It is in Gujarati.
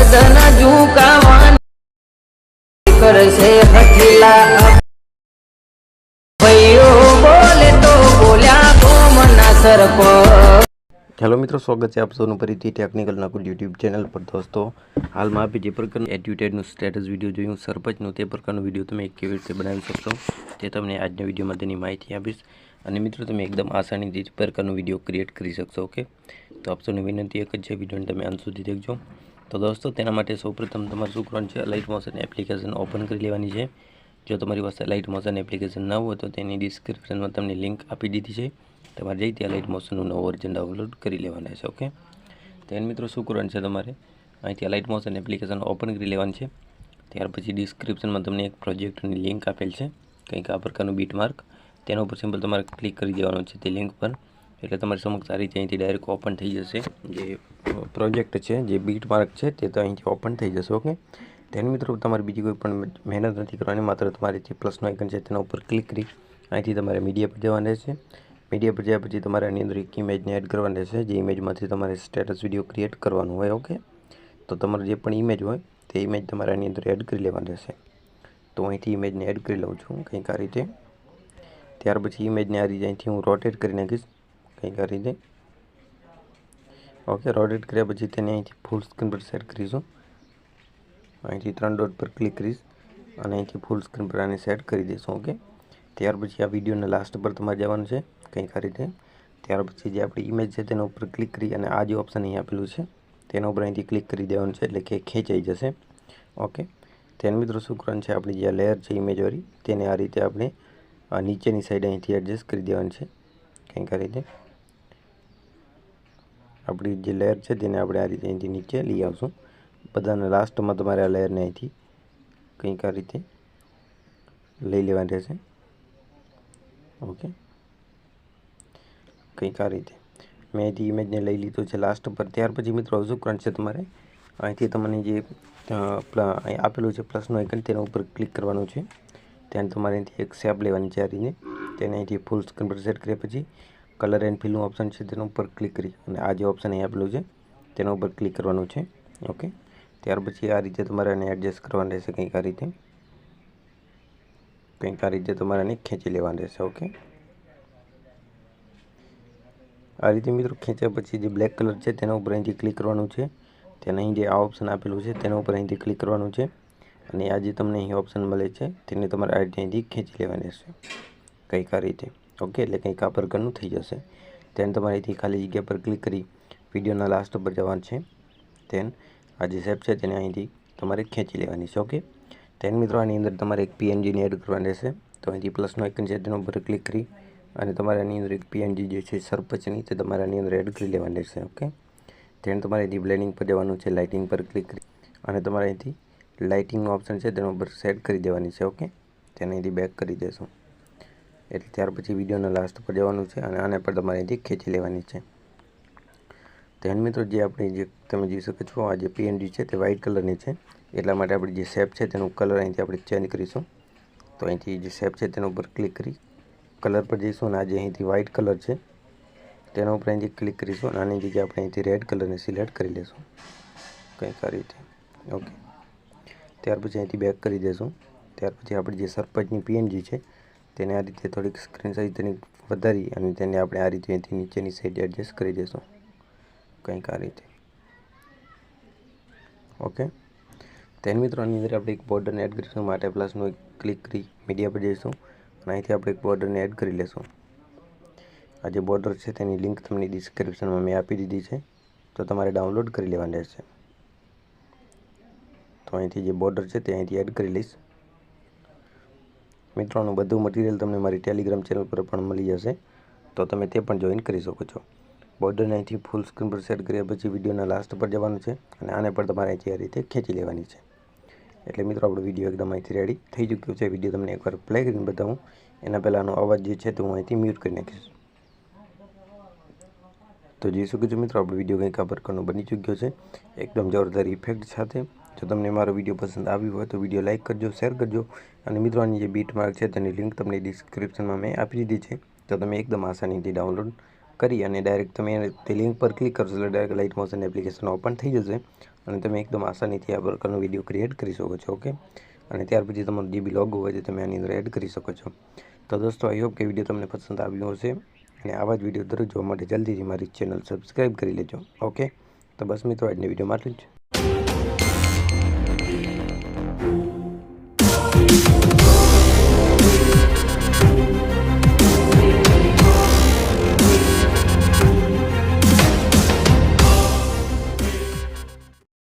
ગરદન ઝુકાવાની કરશે હઠીલા ભાઈઓ બોલે તો બોલ્યા કોમના સરપંચ। હેલો મિત્રો, સ્વાગત છે આપ સૌનું ફરીથી ટેકનિકલ નકુલ યુટ્યુબ ચેનલ પર। દોસ્તો, હાલમાં આપણે જે પ્રકારનું એટ્યુટેડનું સ્ટેટસ વિડીયો જોયું સરપંચનું, તે પ્રકારનો વિડીયો તમે કેવી રીતે બનાવી શકશો તે તમને આજના વિડીયોમાં તેની માહિતી આપીશ। અને મિત્રો, તમે એકદમ આસાનીથી તે પ્રકારનો વિડીયો ક્રિએટ કરી શકશો। ઓકે, તો આપ સૌની વિનંતી એક જ છે, વિડીયોને તમે અંત સુધી દેખજો। તો દોસ્તો, તેના માટે સૌપ્રથમ તમારે શું કરવાનું છે, લાઇટ મોશન એપ્લિકેશન ઓપન કરી લેવાની છે। જો તમારી પાસે લાઇટ મોશન એપ્લિકેશન ન હોય તો તેની ડિસ્ક્રિપ્શનમાં તમને લિંક આપી દીધી છે, તમારે જઈ ત્યાં લાઇટ મોશનનું નવું વર્ઝન ડાઉનલોડ કરી લેવાના છે। ઓકે, તેન મિત્રો શું કરવાનું છે, તમારે અહીંથી લાઇટ મોશન એપ્લિકેશન ઓપન કરી લેવાની છે। ત્યાર પછી ડિસ્ક્રિપ્શનમાં તમને એક પ્રોજેક્ટની લિંક આપેલ છે, કંઈક આ પ્રકારનું બીટ માર્ક, તેના ઉપર સિમ્પલ તમારે ક્લિક કરી દેવાનું છે તે લિંક પર, એટલે તમારી સમક્ષ આ રીતે અહીંથી ડાયરેક્ટ ઓપન થઈ જશે। જે પ્રોજેક્ટ છે, જે બીટ માર્ક છે, તે તો અહીંથી ઓપન થઈ જશે। ઓકે, તેન મિત્રો તમારે બીજી કોઈ પણ મહેનત નથી કરવાની, માત્ર તમારે જે પ્લસનો આઇકન છે તેના ઉપર ક્લિક કરી અહીંથી તમારે મીડિયા પર જવાનું રહેશે। મીડિયા પર જ્યાં પછી તમારે આની અંદર એક ઇમેજને એડ કરવાની રહેશે, જે ઇમેજમાંથી તમારે સ્ટેટસ વિડીયો ક્રિએટ કરવાનું હોય। ઓકે, તો તમારે જે પણ ઇમેજ હોય તે ઇમેજ તમારે આની અંદર એડ કરી લેવાની રહેશે। તો અહીંથી ઇમેજને એડ કરી લઉં છું કંઈક આ રીતે। ત્યાર પછી ઇમેજને આ રીતે અહીંથી હું રોટેટ કરી નાખીશ કંઈક આ રીતે। ઓકે, રોટેટ કર્યા પછી તેને અહીંથી ફૂલ સ્ક્રીન પર સેટ કરીશું। અહીંથી 3 ડોટ પર ક્લિક કરીશ અને અહીંથી ફૂલ સ્ક્રીન પર આને સેટ કરી દઈશું। ઓકે, ત્યાર પછી આ વિડીયોના લાસ્ટ પર તમારે જવાનું છે કંઈક આ રીતે। ત્યાર પછી જે આપણી ઇમેજ છે તેના ઉપર ક્લિક કરી અને આ જે ઓપ્શન અહીં આપેલું છે તેના ઉપર અહીંથી ક્લિક કરી દેવાનું છે, એટલે કે ખેંચાઈ જશે। ઓકે, તેને મિત્રો શું કરવાનું છે, આપણી જે લેયર છે ઇમેજવાળી, તેને આ રીતે આપણે નીચેની સાઈડ અહીંથી એડજસ્ટ કરી દેવાની છે કંઈક આ રીતે। આપણી જે લેયર છે તેને આપણે આ રીતે અહીંથી નીચે લઈ આવશું। બધાના લાસ્ટમાં તમારે આ લેયરને અહીંથી કંઈક આ રીતે લઈ લેવાની રહેશે। ઓકે, કંઈક આ રીતે મેં અહીંથી ઇમેજને લઈ લીધું છે લાસ્ટ પર। ત્યાર પછી મિત્રો શું કરવાનું છે, તમારે અહીંથી તમને જે અહીં આપેલું છે પ્લસનું આઇકન, તેના ઉપર ક્લિક કરવાનું છે। ત્યાં તમારે અહીંથી એક શેપ લેવાની છે આ રીતે, તેને અહીંથી ફૂલ સ્ક્રીન પર સેટ કર્યા પછી કલર એન્ડ ફિલનું ઓપ્શન છે તેના ઉપર ક્લિક કરી અને આ જે ઓપ્શન અહીં આપેલું છે તેના ઉપર ક્લિક કરવાનું છે। ઓકે, ત્યાર પછી આ રીતે તમારે આને એડજસ્ટ કરવાનું રહેશે કંઈક આ રીતે, કંઈક આ રીતે તમારે આને ખેંચી લેવાનું રહેશે। ઓકે, આ રીતે મિત્રો ખેંચ્યા પછી જે બ્લેક કલર છે તેના ઉપર અહીંથી ક્લિક કરવાનું છે, તેને અહીં જે આ ઓપ્શન આપેલું છે તેના ઉપર અહીંથી ક્લિક કરવાનું છે અને આ જે તમને અહીં ઓપ્શન મળે છે તેને તમારે આ રીતે અહીંથી ખેંચી લેવાની રહેશે કંઈક આ રીતે। ઓકે, એટલે કંઈક આ પ્રકારનું થઈ જશે। તેને તમારે અહીંથી ખાલી જગ્યા પર ક્લિક કરી વિડીયોના લાસ્ટ પર જવાનું છે, તેન આ જે શેપ છે તેને અહીંથી તમારે ખેંચી લેવાની છે। ઓકે, તેન મિત્રો આની અંદર તમારે એક પીએનજીને એડ કરવાની રહેશે, તો અહીંથી પ્લસનો આઇકન છે તેના ઉપર ક્લિક કરી અને તમારે આની અંદર એક પીએનજી જે છે સરપંચની, તે તમારે આની અંદર એડ કરી લેવાની રહેશે। ઓકે, તેને તમારે અહીંથી બ્લેન્ડિંગ પર જવાનું છે, લાઇટિંગ પર ક્લિક કરી અને તમારે અહીંથી લાઇટિંગનો ઓપ્શન છે તેના ઉપર સેટ કરી દેવાની છે। ઓકે, તેને અહીંથી બેક કરી દેશું, એટલે ત્યાર પછી વિડીયોના લાસ્ટ પર જવાનું છે અને આને પર તમારે અહીંથી ખેંચી લેવાની છે। ધ્યાન મિત્રો, જે આપણે જે તમે જોઈ શકો છો આ જે પીએનજી છે તે વ્હાઇટ કલરની છે, એટલા માટે આપણી જે શેપ છે તેનું કલર અહીંથી આપણે ચેન્જ કરીશું। તો અહીંથી જે શેપ છે તેના ઉપર ક્લિક કરી કલર પર જઈશું અને આ જે અહીંથી વ્હાઇટ કલર છે તેના ઉપર અહીંથી ક્લિક કરીશું અને આની જગ્યાએ આપણે અહીંથી રેડ કલરને સિલેક્ટ કરી લઈશું કંઈક આ રીતે। ઓકે, ત્યાર પછી અહીંથી બેક કરી દઈશું। ત્યાર પછી આપણી જે સરપંચની પીએનજી છે તેને આ રીતે થોડીક સ્ક્રીન સાઇઝ તેની વધારી અને તેને આપણે આ રીતે અહીંથી નીચેની સાઈડ એડજસ્ટ કરી દઈશું કંઈક આ રીતે। ઓકે, તેન મિત્રો આની અંદર આપણે એક બોર્ડરને એડ કરીશું, માટે પ્લસનું એક ક્લિક કરી મીડિયા પર જઈશું અને અહીંથી આપણે એક બોર્ડરને એડ કરી લેશું। આ જે બોર્ડર છે તેની લિંક તમને ડિસ્ક્રિપ્શનમાં મેં આપી દીધી છે, તો તમારે ડાઉનલોડ કરી લેવાની રહેશે। તો અહીંથી જે બોર્ડર છે તે અહીંથી એડ કરી લઈશ। મિત્રો, આનું બધું મટીરિયલ તમને મારી ટેલિગ્રામ ચેનલ પર પણ મળી જશે, તો તમે તે પણ જોઈન કરી શકો છો। બોર્ડરને અહીંથી ફૂલ સ્ક્રીન પર સેટ કર્યા પછી વિડીયોના લાસ્ટ પર જવાનું છે અને આને પણ તમારે અહીંથી આ રીતે ખેંચી લેવાની છે, એટલે મિત્રો આપણો વિડીયો એકદમ અહીંથી રેડી થઈ ચૂક્યો છે। વિડીયો તમને એકવાર પ્લે કરીને બતાવું, એના પહેલાંનો અવાજ જે છે તે હું અહીંથી મ્યુટ કરી નાખીશ। તો જોઈ શકો છો મિત્રો, આપણો વિડીયો કંઈક આ પ્રકારનો બની ચૂક્યો છે, એકદમ જોરદાર ઇફેક્ટ સાથે। જો તમને મારો વિડીયો પસંદ આવ્યો હોય તો વિડીયો લાઇક કરજો, શેર કરજો અને મિત્રો આની જે બીટ માર્ક છે તેની લિંક તમને ડિસ્ક્રિપ્શનમાં મેં આપી દીધી છે, તો તમે એકદમ આસાનીથી ડાઉનલોડ કરી અને ડાયરેક્ટ તમે તે લિંક પર ક્લિક કરશો એટલે direct light motion application open થઈ જશે અને તમે એકદમ આસાનીથી આ પ્રકારનો વિડીયો ક્રિએટ કરી શકો છો. ઓકે, અને ત્યાર પછી તમારો જે બી લોગો હોય તે તમે આની અંદર એડ કરી શકો છો. તો દોસ્તો, આઈ હોપ કે વિડીયો તમને પસંદ આવ્યો હશે અને આવા જ વિડીયો દરરોજ જોવા માટે જલ્દીથી મારી ચેનલ સબસ્ક્રાઈબ કરી લેજો. ઓકે, તો બસ મિત્રો, આજના વિડીયો માટે જ.